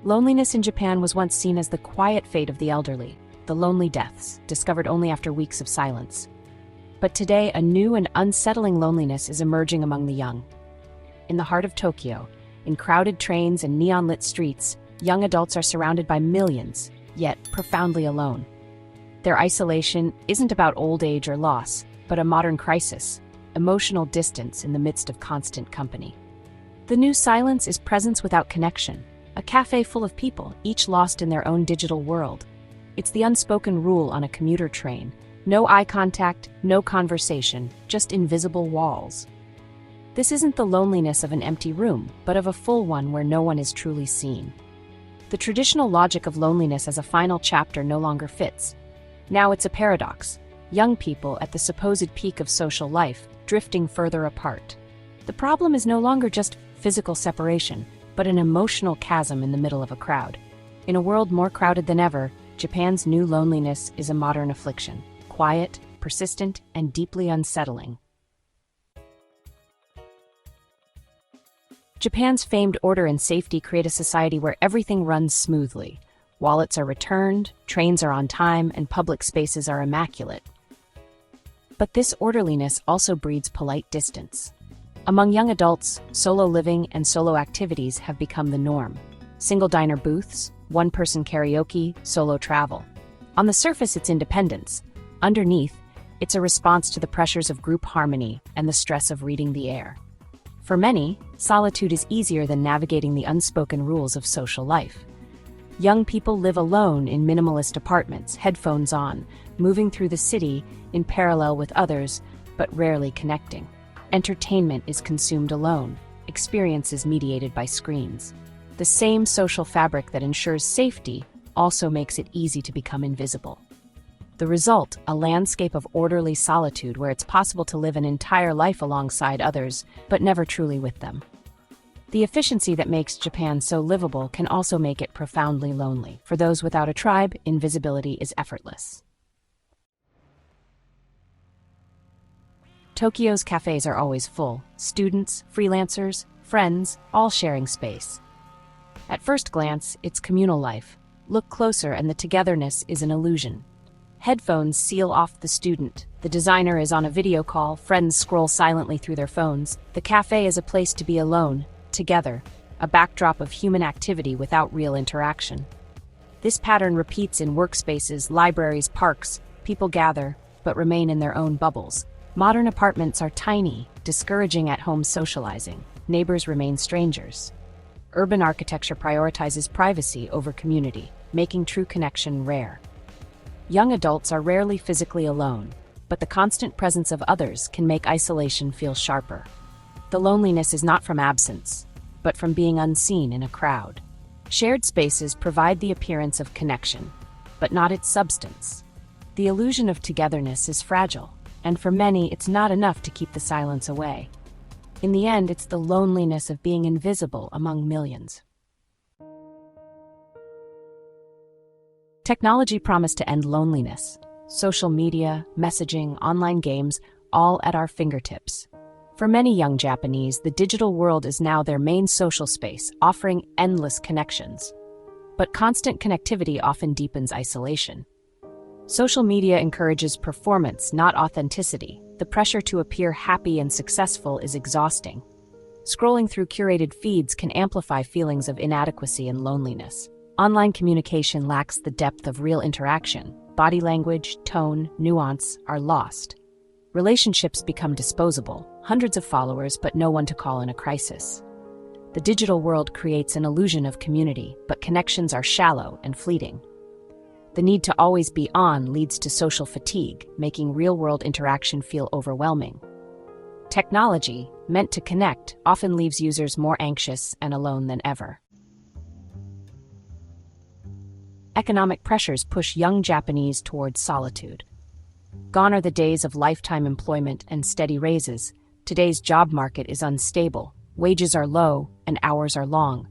Loneliness in Japan was once seen as the quiet fate of the elderly, the lonely deaths, discovered only after weeks of silence. But today, a new and unsettling loneliness is emerging among the young. In the heart of Tokyo, in crowded trains and neon-lit streets, young adults are surrounded by millions, yet profoundly alone. Their isolation isn't about old age or loss, but a modern crisis, emotional distance in the midst of constant company. The new silence is presence without connection, a cafe full of people, each lost in their own digital world. It's the unspoken rule on a commuter train. No eye contact, no conversation, just invisible walls. This isn't the loneliness of an empty room, but of a full one where no one is truly seen. The traditional logic of loneliness as a final chapter no longer fits. Now it's a paradox. Young people at the supposed peak of social life, drifting further apart. The problem is no longer just physical separation, but an emotional chasm in the middle of a crowd. In a world more crowded than ever, Japan's new loneliness is a modern affliction, quiet, persistent, and deeply unsettling. Japan's famed order and safety create a society where everything runs smoothly. Wallets are returned, trains are on time, and public spaces are immaculate. But this orderliness also breeds polite distance. Among young adults, solo living and solo activities have become the norm. Single diner booths, one-person karaoke, solo travel. On the surface, it's independence. Underneath, it's a response to the pressures of group harmony and the stress of reading the air. For many, solitude is easier than navigating the unspoken rules of social life. Young people live alone in minimalist apartments, headphones on, moving through the city in parallel with others, but rarely connecting. Entertainment is consumed alone, experiences mediated by screens. The same social fabric that ensures safety also makes it easy to become invisible. The result, a landscape of orderly solitude where it's possible to live an entire life alongside others, but never truly with them. The efficiency that makes Japan so livable can also make it profoundly lonely. For those without a tribe, invisibility is effortless. Tokyo's cafes are always full. Students, freelancers, friends, all sharing space. At first glance, it's communal life. Look closer and the togetherness is an illusion. Headphones seal off the student. The designer is on a video call, friends scroll silently through their phones. The cafe is a place to be alone, together, a backdrop of human activity without real interaction. This pattern repeats in workspaces, libraries, parks. People gather, but remain in their own bubbles. Modern apartments are tiny, discouraging at-home socializing. Neighbors remain strangers. Urban architecture prioritizes privacy over community, making true connection rare. Young adults are rarely physically alone, but the constant presence of others can make isolation feel sharper. The loneliness is not from absence, but from being unseen in a crowd. Shared spaces provide the appearance of connection, but not its substance. The illusion of togetherness is fragile, and for many, it's not enough to keep the silence away. In the end, it's the loneliness of being invisible among millions. Technology promised to end loneliness. Social media, messaging, online games, all at our fingertips. For many young Japanese, the digital world is now their main social space, offering endless connections. But constant connectivity often deepens isolation. Social media encourages performance, not authenticity. The pressure to appear happy and successful is exhausting. Scrolling through curated feeds can amplify feelings of inadequacy and loneliness. Online communication lacks the depth of real interaction. Body language, tone, nuance are lost. Relationships become disposable, hundreds of followers but no one to call in a crisis. The digital world creates an illusion of community, but connections are shallow and fleeting. The need to always be on leads to social fatigue, making real-world interaction feel overwhelming. Technology, meant to connect, often leaves users more anxious and alone than ever. Economic pressures push young Japanese towards solitude. Gone are the days of lifetime employment and steady raises. Today's job market is unstable, wages are low, and hours are long.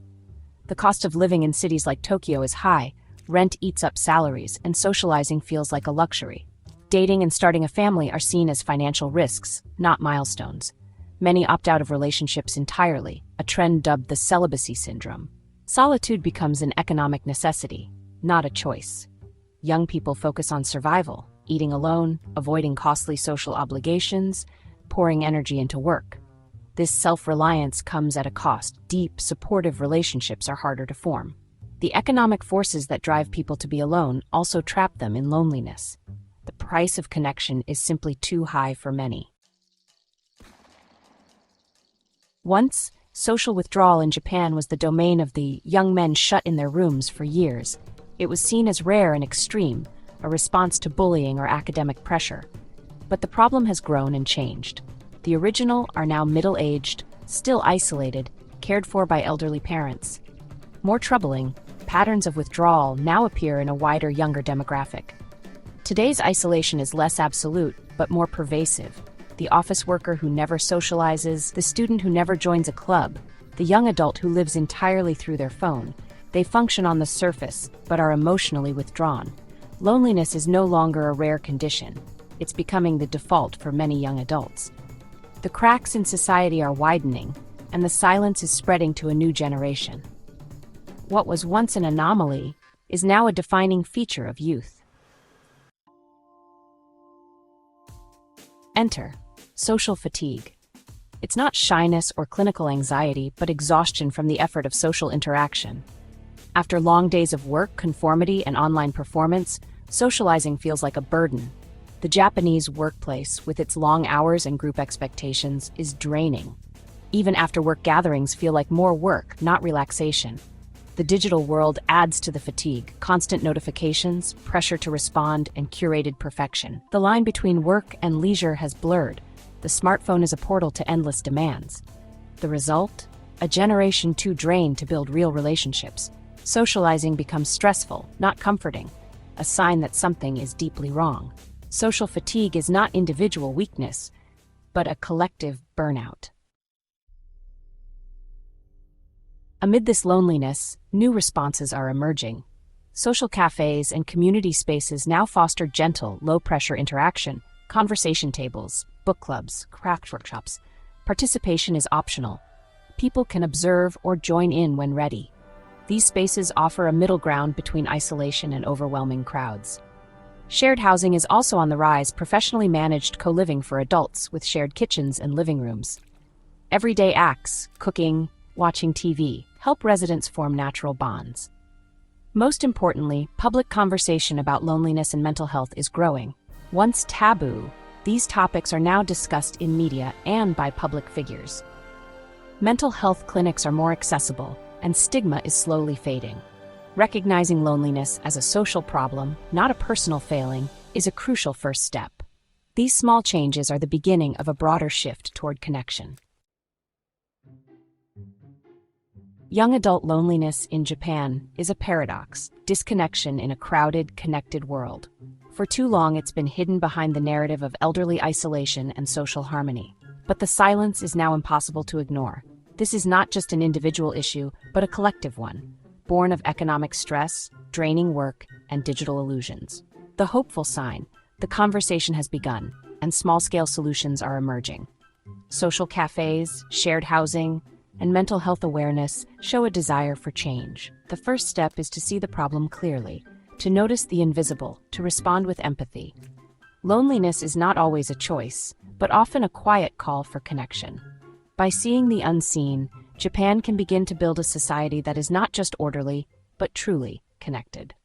The cost of living in cities like Tokyo is high, rent eats up salaries, and socializing feels like a luxury. Dating and starting a family are seen as financial risks, not milestones. Many opt out of relationships entirely, a trend dubbed the celibacy syndrome. Solitude becomes an economic necessity, not a choice. Young people focus on survival, eating alone, avoiding costly social obligations, pouring energy into work. This self-reliance comes at a cost. Deep, supportive relationships are harder to form. The economic forces that drive people to be alone also trap them in loneliness. The price of connection is simply too high for many. Once, social withdrawal in Japan was the domain of the young men shut in their rooms for years. It was seen as rare and extreme, a response to bullying or academic pressure. But the problem has grown and changed. The original are now middle-aged, still isolated, cared for by elderly parents. More troubling, patterns of withdrawal now appear in a wider, younger demographic. Today's isolation is less absolute, but more pervasive. The office worker who never socializes, the student who never joins a club, the young adult who lives entirely through their phone. They function on the surface, but are emotionally withdrawn. Loneliness is no longer a rare condition. It's becoming the default for many young adults. The cracks in society are widening, and the silence is spreading to a new generation. What was once an anomaly is now a defining feature of youth. Enter social fatigue. It's not shyness or clinical anxiety, but exhaustion from the effort of social interaction. After long days of work, conformity, and online performance, socializing feels like a burden. The Japanese workplace, with its long hours and group expectations, is draining. Even after-work gatherings feel like more work, not relaxation. The digital world adds to the fatigue: constant notifications, pressure to respond, and curated perfection. The line between work and leisure has blurred. The smartphone is a portal to endless demands. The result? A generation too drained to build real relationships. Socializing becomes stressful, not comforting, a sign that something is deeply wrong. Social fatigue is not individual weakness, but a collective burnout. Amid this loneliness, new responses are emerging. Social cafes and community spaces now foster gentle, low-pressure interaction, conversation tables, book clubs, craft workshops. Participation is optional. People can observe or join in when ready. These spaces offer a middle ground between isolation and overwhelming crowds. Shared housing is also on the rise, professionally managed co-living for adults with shared kitchens and living rooms. Everyday acts, cooking, watching TV, help residents form natural bonds. Most importantly, public conversation about loneliness and mental health is growing. Once taboo, these topics are now discussed in media and by public figures. Mental health clinics are more accessible, and stigma is slowly fading. Recognizing loneliness as a social problem, not a personal failing, is a crucial first step. These small changes are the beginning of a broader shift toward connection. Young adult loneliness in Japan is a paradox, disconnection in a crowded, connected world. For too long, it's been hidden behind the narrative of elderly isolation and social harmony. But the silence is now impossible to ignore. This is not just an individual issue, but a collective one, born of economic stress, draining work, and digital illusions. The hopeful sign: the conversation has begun, and small-scale solutions are emerging. Social cafes, shared housing, and mental health awareness show a desire for change. The first step is to see the problem clearly, to notice the invisible, to respond with empathy. Loneliness is not always a choice, but often a quiet call for connection. By seeing the unseen, Japan can begin to build a society that is not just orderly, but truly connected.